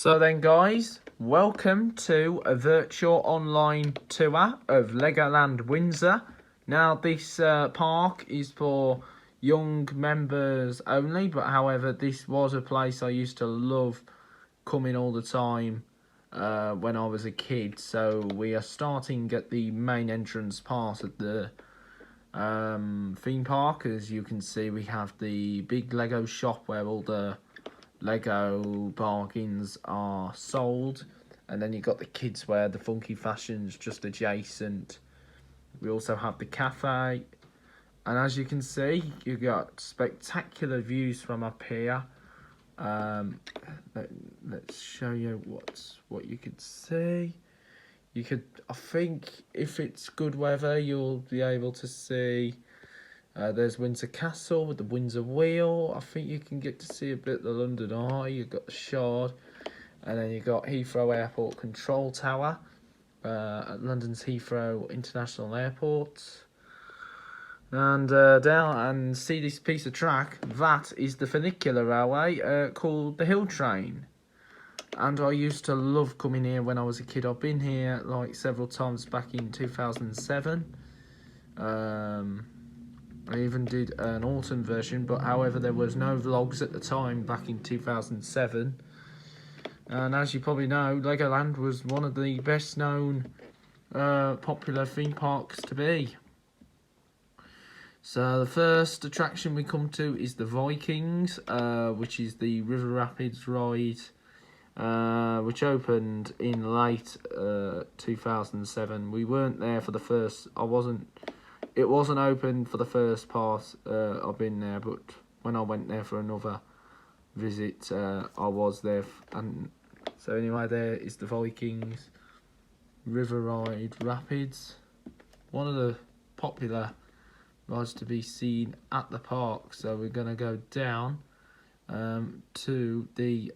So then guys, welcome to a virtual online tour of Legoland Windsor. Now this park is for young members only, but however this was a place I used to love coming all the time when I was a kid. So we are starting at the main entrance part of the theme park. As you can see, we have the big Lego shop where all the Lego bargains are sold, and then you got the kids wear, the funky fashions just adjacent. We also have the cafe, and as you can see, you got spectacular views from up here. Let's show you what you could see. You could, I think, if it's good weather, you'll be able to see. There's Windsor Castle with the Windsor Wheel. I think you can get to see a bit of the London Eye. You've got the Shard. And then you've got Heathrow Airport Control Tower at London's Heathrow International Airport. And down and see this piece of track. That is the funicular railway called the Hill Train. And I used to love coming here when I was a kid. I've been here like several times back in 2007. I even did an autumn version, but however there was no vlogs at the time back in 2007. And as you probably know, Legoland was one of the best known popular theme parks to be. So the first attraction we come to is the Vikings, which is the River Rapids ride, which opened in late 2007. We weren't there for the first, it wasn't open for the first part I've been there, but when I went there for another visit, I was there. And so anyway, there is the Vikings River Ride Rapids, one of the popular rides to be seen at the park. So we're going to go down to the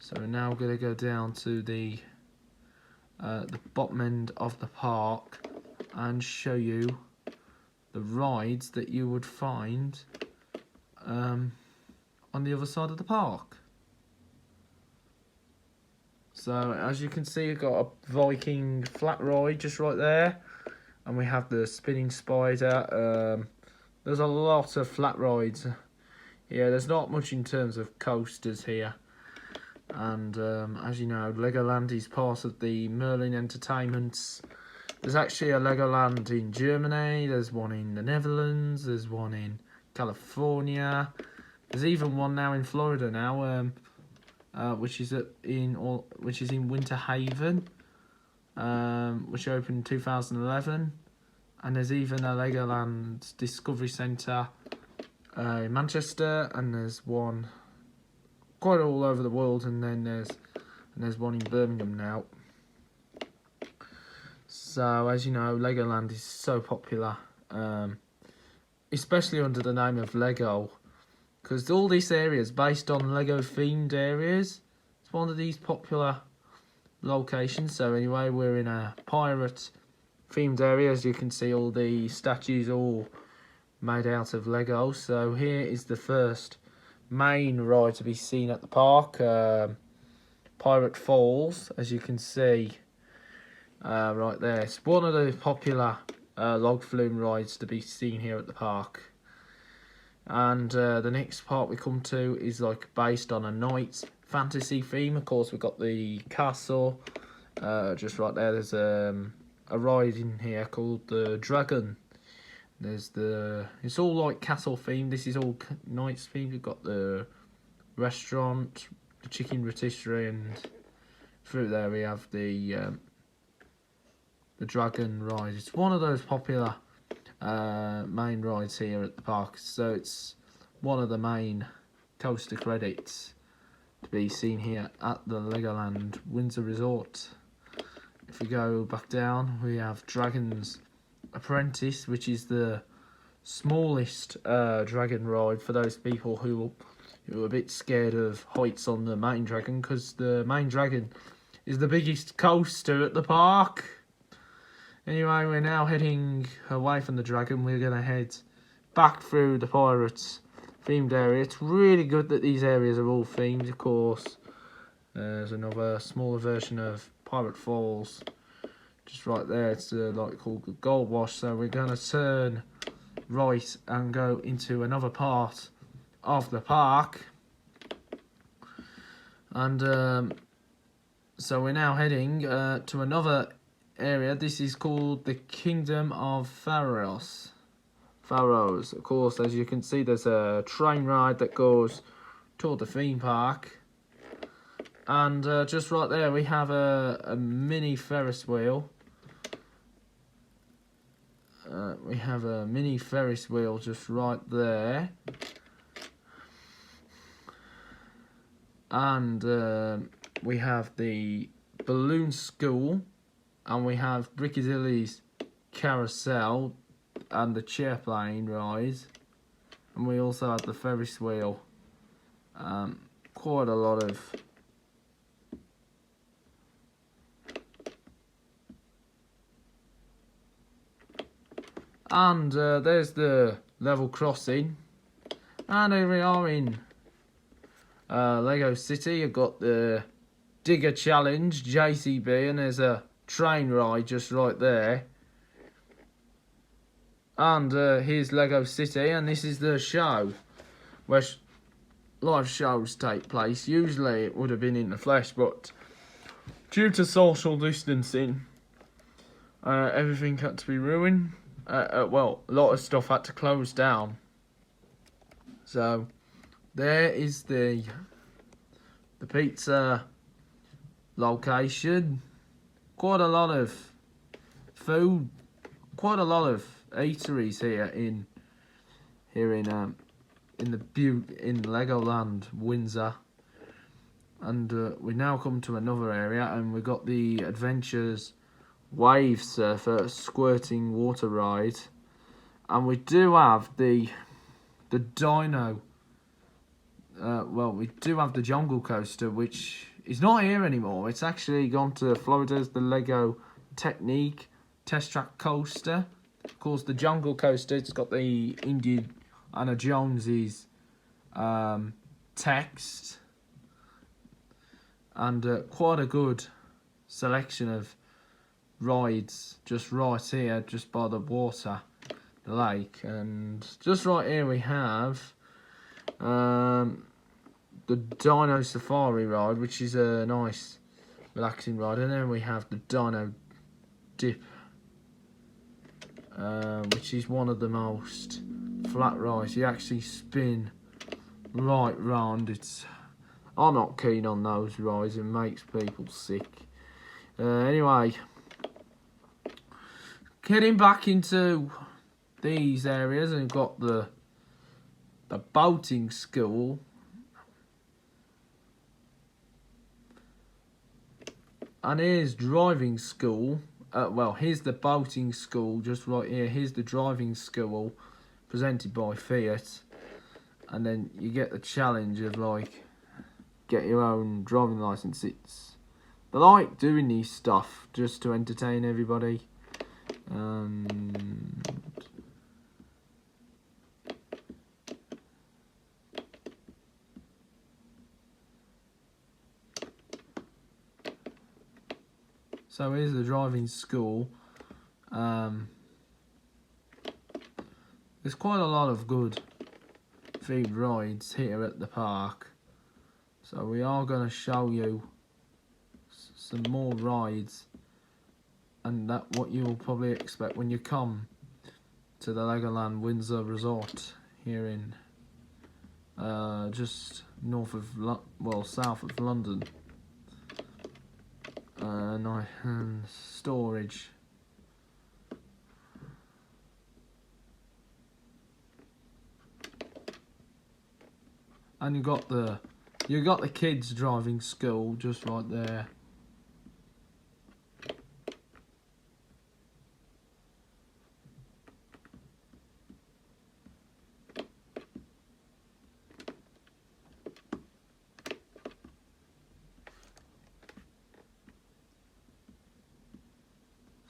so we're now going to go down to the bottom end of the park and show you the rides that you would find on the other side of the park. So as you can see, you've got a Viking flat ride just right there, and we have the spinning spider. There's a lot of flat rides. Yeah, there's not much in terms of coasters here. And as you know, Legoland is part of the Merlin Entertainments. There's actually a Legoland in Germany, there's one in the Netherlands, there's one in California, there's even one now in Florida now, which is in Winter Haven, which opened in 2011, and there's even a Legoland Discovery Centre in Manchester, and there's one quite all over the world, and then there's one in Birmingham now. So, as you know, Legoland is so popular, especially under the name of Lego, because all this area is based on Lego-themed areas. It's one of these popular locations. So anyway, we're in a pirate-themed area. As you can see, all the statues all made out of Lego. So here is the first main ride to be seen at the park, Pirate Falls, as you can see. Right there, it's one of the popular log flume rides to be seen here at the park. And the next part we come to is like based on a knight's fantasy theme. Of course, we've got the castle just right there. There's a ride in here called the Dragon. It's all like castle themed. This is all knights themed. We've got the restaurant, the chicken rotisserie, and through there we have the Dragon ride. It's one of those popular main rides here at the park. So it's one of the main coaster credits to be seen here at the Legoland Windsor Resort. If we go back down, we have Dragon's Apprentice, which is the smallest dragon ride for those people who are a bit scared of heights on the main dragon, because the main dragon is the biggest coaster at the park. Anyway, we're now heading away from the dragon. We're going to head back through the Pirates themed area. It's really good that these areas are all themed, of course. There's another smaller version of Pirate Falls just right there. It's like called the Gold Wash. So we're going to turn right and go into another part of the park. And so we're now heading to another area. This is called the Kingdom of Pharaohs. Of course, as you can see, there's a train ride that goes toward the theme park. And just right there, we have a mini Ferris wheel. We have a mini Ferris wheel just right there. And we have the balloon school. And we have Brickadilly's carousel and the chairplane ride. And we also have the Ferris wheel. Quite a lot of and there's the level crossing. And here we are in Lego City. You've got the Digger Challenge, JCB, and there's a train ride just right there. And here's Lego City, and this is the show where live shows take place. Usually it would have been in the flesh, but due to social distancing, everything had to be ruined. Well, a lot of stuff had to close down. So there is the pizza location. Quite a lot of food, quite a lot of eateries here in Legoland, Windsor. And we now come to another area, and we've got the Adventures Wave Surfer squirting water ride, and we do have the Dino. Well, we do have the Jungle Coaster, which is not here anymore. It's actually gone to Florida's the Lego Technique Test Track Coaster. Of course, the Jungle Coaster, it's got the Indiana Jones's text, and quite a good selection of rides just right here, just by the water, the lake. And just right here we have the Dino Safari ride, which is a nice relaxing ride. And then we have the Dino Dip, which is one of the most flat rides. You actually spin right round. I'm not keen on those rides. It makes people sick. Anyway, getting back into these areas, and we've got the boating school. And here's driving school. Well, here's the boating school just right here. Here's the driving school presented by Fiat. And then you get the challenge of, like, get your own driving licence. They like doing these stuff just to entertain everybody. So here's the driving school. There's quite a lot of good themed rides here at the park. So we are going to show you some more rides, and that what you'll probably expect when you come to the Legoland Windsor Resort here in just north of south of London. And storage. And you got the kids driving school just right there.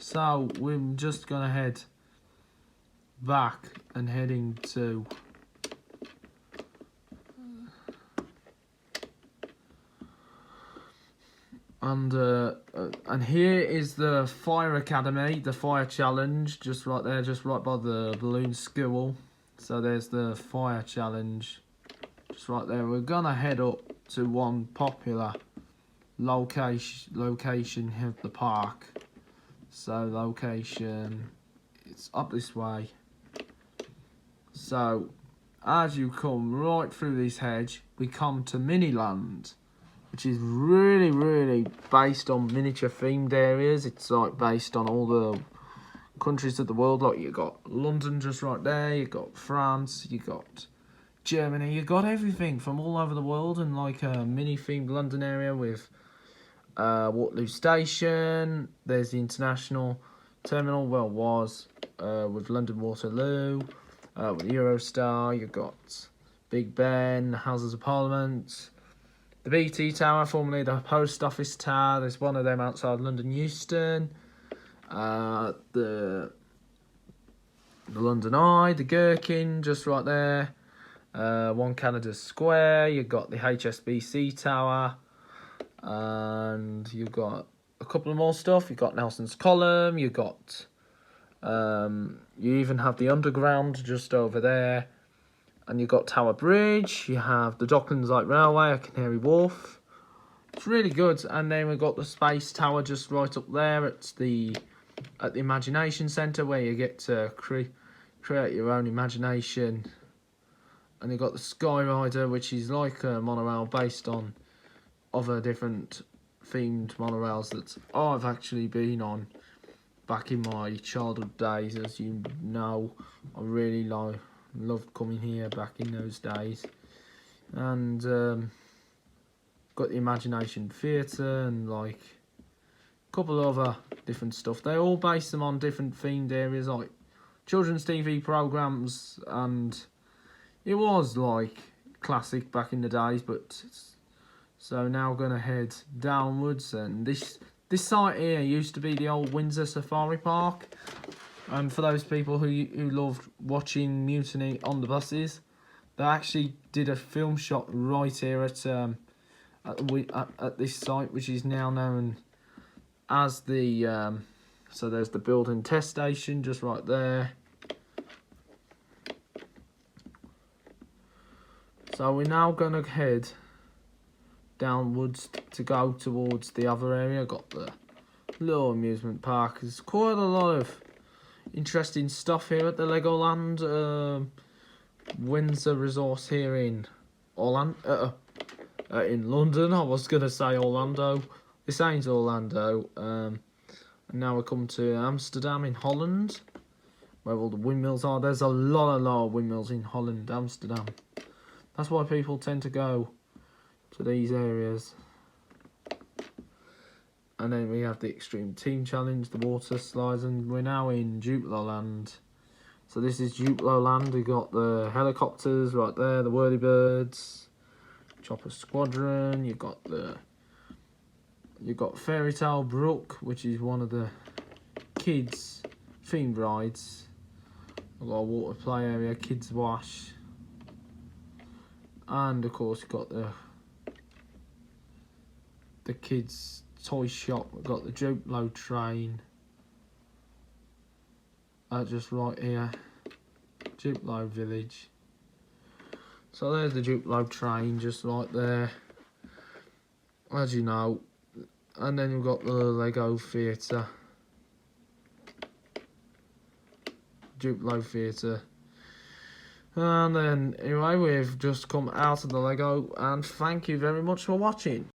So we're just gonna head back and heading to And here is the Fire Academy, the Fire Challenge, just right there, just right by the balloon school. So there's the Fire Challenge, just right there. We're gonna head up to one popular location of the park. So location, it's up this way. So as you come right through this hedge, we come to Miniland, which is really based on miniature themed areas. It's like based on all the countries of the world. Like you got London just right there, you got France, you got Germany, you got everything from all over the world, and like a mini themed London area with Waterloo Station. There's the international terminal, well was, with London Waterloo, with Eurostar. You've got Big Ben, Houses of Parliament, the BT Tower, formerly the Post Office Tower. There's one of them outside London Euston. The London Eye, the Gherkin, just right there. One Canada Square. You've got the HSBC Tower. And you've got a couple of more stuff. You've got Nelson's Column. You've got... you even have the Underground just over there. And you've got Tower Bridge. You have the Docklands Light Railway at Canary Wharf. It's really good. And then we've got the Space Tower just right up there at the Imagination Centre, where you get to create your own imagination. And you've got the Sky Rider, which is like a monorail based on other different themed monorails that I've actually been on back in my childhood days. As you know, I really loved coming here back in those days. And got the Imagination Theatre and like a couple of other different stuff. They all base them on different themed areas, like children's TV programmes, and it was like classic back in the days. But so now we're gonna head downwards, and this site here used to be the old Windsor Safari Park. And for those people who loved watching Mutiny on the buses, they actually did a film shot right here at this site, which is now known as the so there's the Building Test Station just right there. So we're now gonna head downwards to go towards the other area. Got the little amusement park. There's quite a lot of interesting stuff here at the Legoland Windsor Resort here in in London. I was gonna say Orlando. This ain't Orlando. And now we come to Amsterdam in Holland, where all the windmills are. There's a lot of windmills in Holland, Amsterdam. That's why people tend to go to these areas. And then we have the Extreme Team Challenge, the water slides, and we're now in Land. So this is Land. We got the helicopters right there, the whirlybirds, Chopper Squadron. You've got Fairy Tale Brook, which is one of the kids themed rides. We've got a water play area, Kids Wash, and of course you've got the kids toy shop. We've got the Duplo train just right here, Duplo Village. So there's the Duplo train just right there, as you know. And then you've got the Lego Theatre, Duplo Theatre. And then anyway, we've just come out of the Lego, and thank you very much for watching.